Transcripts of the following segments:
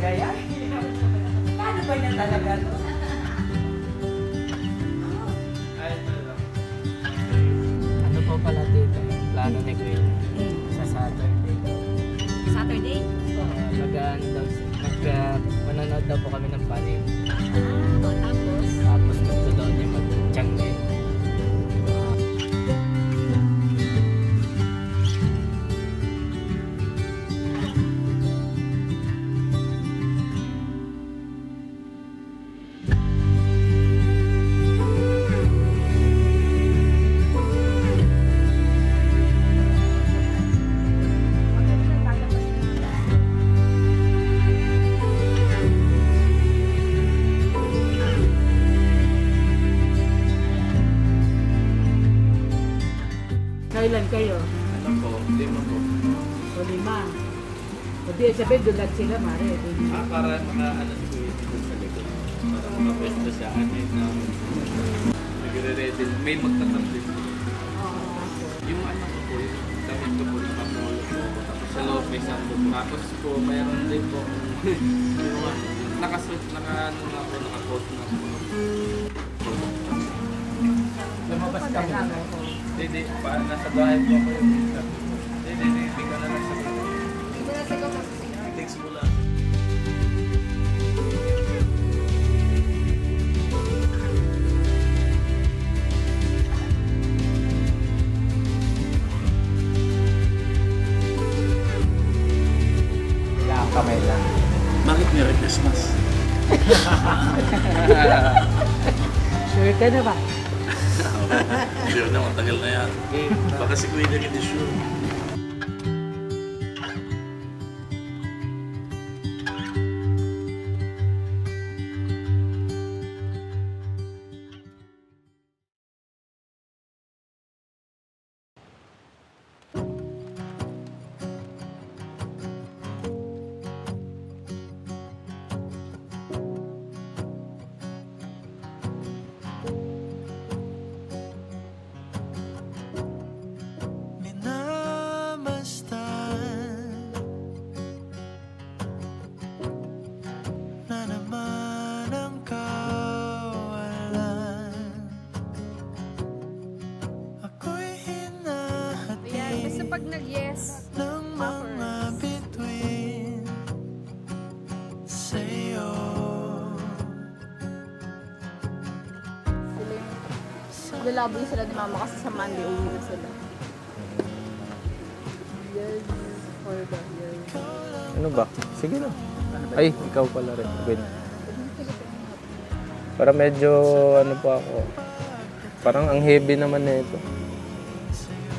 talaga yan. Paano ba niya talaga to? Ano po pala dito? Plano ni Queen sa Saturday. Saturday? Manonood daw po kami ng panig. Tapos? Tapos gusto daw niya mag-Tiangge. Kailan kayo? Ano po? 5 po. O 5. O di, sabihin, dulag sila, Mare. Para maka-ano si Kuya dito sa likod. Para maka-pwesto siya. Ano yun na nagre-ready. May magtatamlis. Yung ano ko po, yung damit ko po, nakapolo po. Tapos sa loob may sandok. Tapos po, mayroon din po. Yung nakasuot, naka-coat na po. Lumabas kami. Hindi, nasa bahay po ako yung hindi ko na lang sa bahay. Hindi ko na sa bahay. Thanks mo lang. Kailangan kamay lang. Bakit Merry Christmas? Sure ka na ba? Hindi na, matagal na yan. Baka si Kuya hindi sure. Pag nag-yes, lalaboy sila ni Mama kasi sa Monday uwi na sila. Yes, for the year. Ano ba? Sige na. Ay, ikaw pala rin. Gwen. Para medyo ano pa ako. Parang ang heavy naman na ito.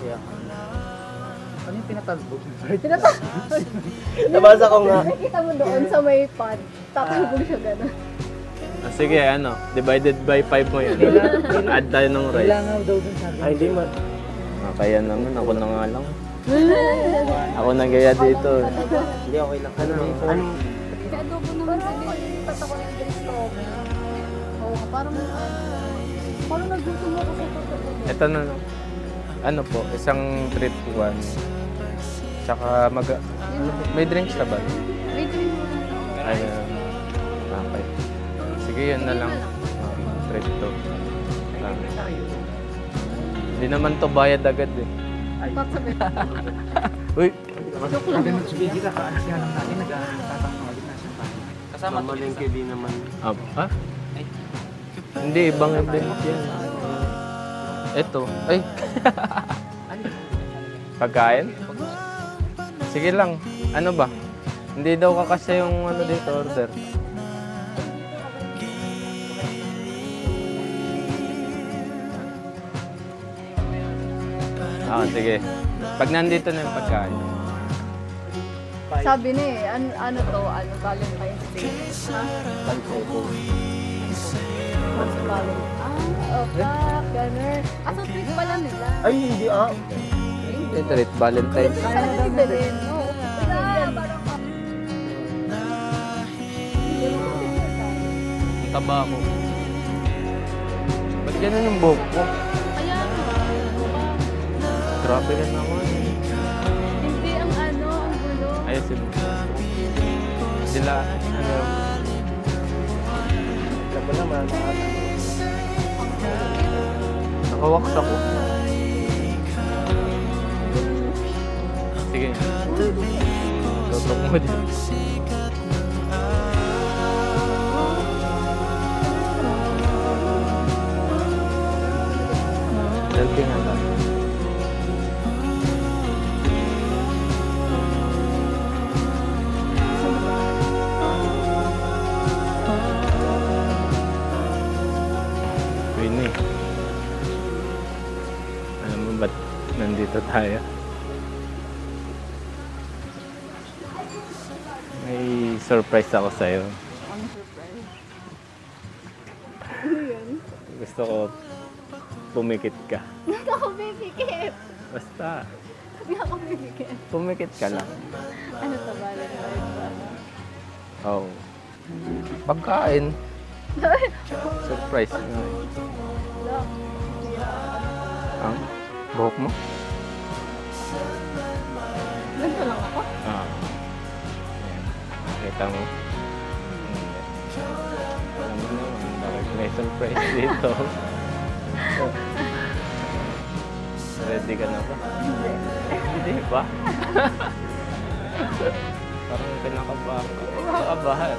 Yeah. Ano yung tinatalbog? Nabasa ko nga. Nakikita mo doon sa may pot. Tatalbog siya gano'n. Sige, ano, divided by 5 mo yun. Add tayo ng rice. Kailangan daw dun sabi. Ay, hindi man. Kaya naman, ako na nga lang. Ako nagaya dito. Hindi, okay lang. Ano? Adobo naman sabi. Patako ng dress ko. Oo, parang naggusto mo ako sa totoo. Ito na, ano po, isang treat one. Tsaka may drinks na ba? May drink mo. Ayun. Okay. Sige, yun na lang. Treat to. Hindi naman to bayad agad eh. Sabi. Uy! Sabi mo, sige ka, kaansiya lang natin, nagtatangkalit na siya pa. Kasama Mamalengke din naman. Ha? Hindi, ibang event yan. Ito. Ay! Pagkain? Sige lang. Ano ba? Hindi daw kakasya yung ano dito order. Sige. Pag nandito na yung pagkain. Sabi ni, ano to, Valentine's Day. Ha? Mas Valentine's. Ganun. So treat pala nila. Ay, hindi Treat Valentine's. Ito pala si Belen. Oo. Taba ko. Ba't ganun yung buhok ko? Kaya Grabe ka naman. hindi ang gulo. Ayusin mo. Sila, ano, sila ba naman? Nakawaks ako. Sige. Tutok mo din. Selfie nga lang. Winnie. Alam mo ba't nandito tayo? May surprise ako sa'yo. Ang surprise. Ano yun? Gusto ko pumikit ka. Hindi ako bibigit. Basta, Hindi ako bibigit. pumikit ka lang. Ano to ba? Oh. Pagkain. Surprise nga eh. Ang buhok mo? Ganito lang ako. Ah. Ayan. Nakita mo? Hindi. Alam mo naman, bakit may surprise dito? Ready ka na ba? Hindi. Hindi ba? Parang kinakabahan ka. Kinakabahan.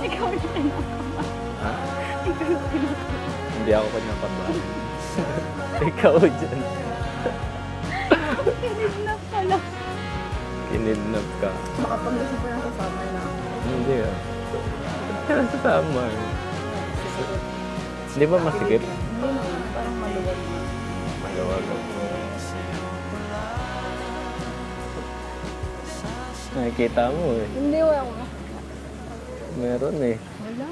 Ikaw yung kinakabahan. Ha? Ikaw yung kinakabahan. Hindi ako kinakabahan. Ikaw dyan. Kinidnap pala. Kinidnap ka. Baka pag gusto pa lang kasama na ako. Hindi ah. Kaya sasama eh. Hindi ba masikip? Hindi naman. Parang maluwag na. Maluwag ako. Nakikita mo eh. Hindi, wala ko na. Meron eh. Wala.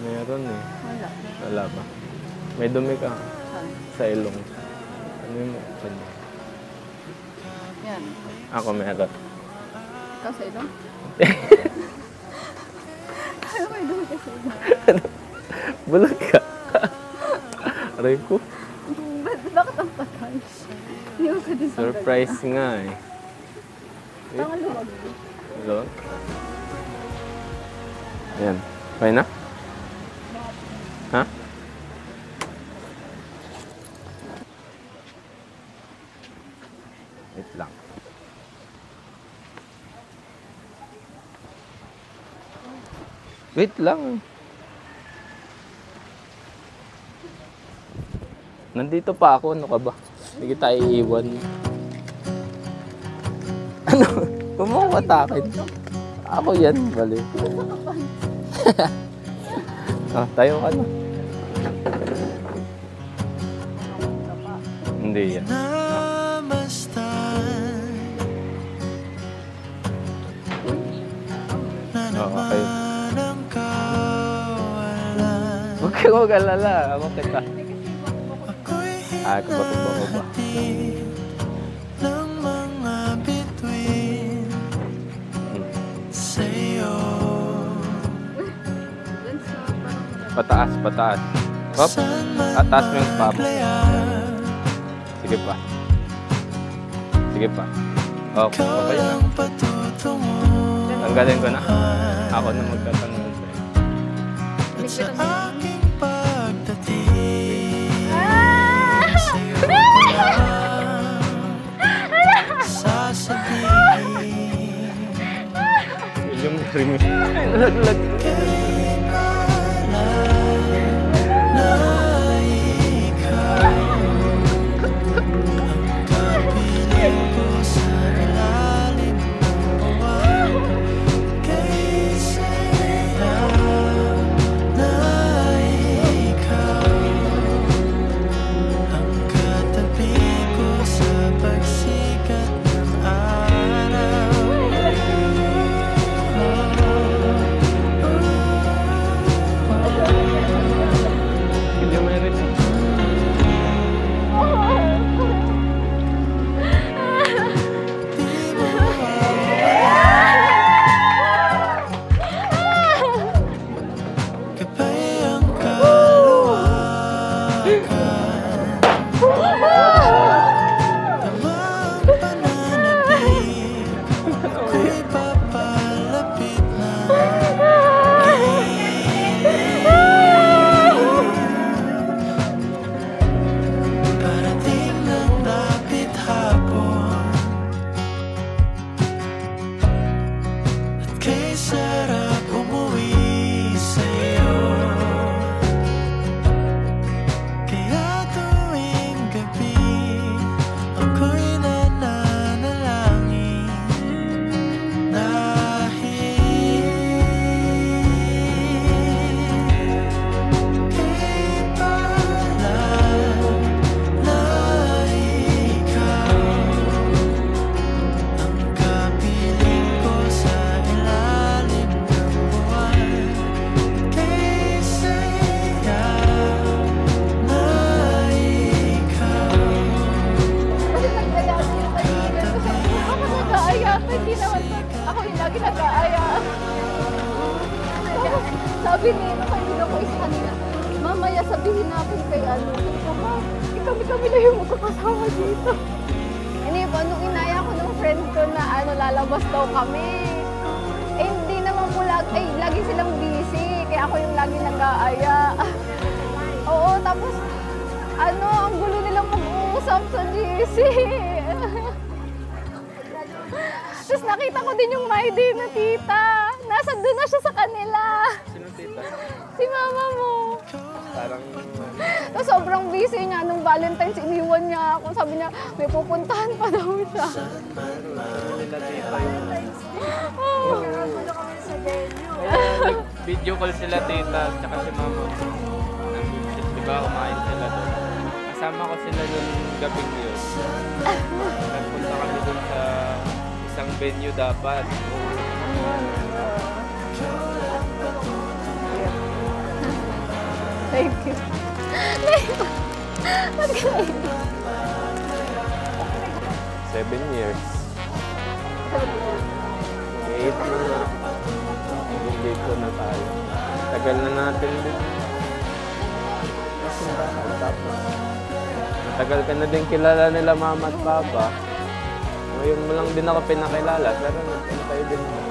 Meron eh. Wala. Wala ba? May dumi ka Saan? sa ilong. Ano yung kanya? Yan. Ako meron. Ikaw sa ilong? Ano may dumi ka sa ilong? Bulag ka. Aray ko. Bakit ang patay? Hindi ko ka din Surprise nga eh. Tangan luwag. Hello? Ayan. Okay na? Ha? Wait lang. Wait lang. Nandito pa ako. Ano ka ba? Hindi kita iiwan. Ano? Kumuha ka akin. Ako yan. Bali. Ah, tayo ka na. Hindi yan. Oh, okay. Huwag ka mag-alala. Ako kita. Ah, kabato ko ba? Pataas, pataas. Hop. Ataas mo yung paa mo. Sige pa. Sige pa. Okay, okay na. Tanggalin ko na. Ako na magtatanong sa'yo. Ligpitan mo. Yung ring. Ay, nalaglag. Hindi mo yan rin. sabihin natin kay ano, kami na yung magkakasama dito. Hindi po, nung inaya ko ng friend ko na ano, lalabas daw kami. Eh, hindi naman po lagi silang busy, kaya ako yung lagi nag-aaya. Oo, tapos, ano, ang gulo nilang mag-uusap sa GC. Tapos nakita ko din yung my day na tita. Doon na siya sa kanila. Sino tita? Si mama mo. Parang... Tapos sobrang busy niya. Nung Valentine's, iniwan niya ako. Sabi niya, may pupuntahan pa daw siya. nila tita yung... Oh. Video call sila tita at saka si mama. Diba kumain sila doon. Kasama ko sila doon gabing yun. Nagpunta kami doon sa isang venue dapat. Thank you. Ba't ka naiiyak? 7 years. 8 na nga. Dito na tayo. Tagal na natin din. Tagal ka na din kilala nila mama at papa. Ngayon mo lang din ako pinakilala, pero nagpintay din ako.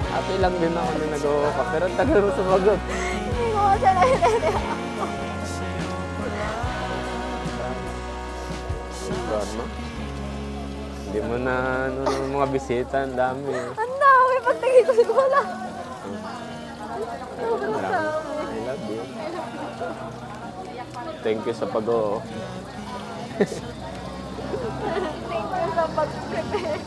Happy lang din ako na nag-uwa ka, pero tagal mo sumagot. Hindi mo siya naiiyak. Ano? Hindi mo na ano, mga bisita, ang dami. Ang dami, pagtingin ko siguro wala. Sobrang Marami. dami. I love you. Thank you sa pag-o. Thank you sa pag-prepare.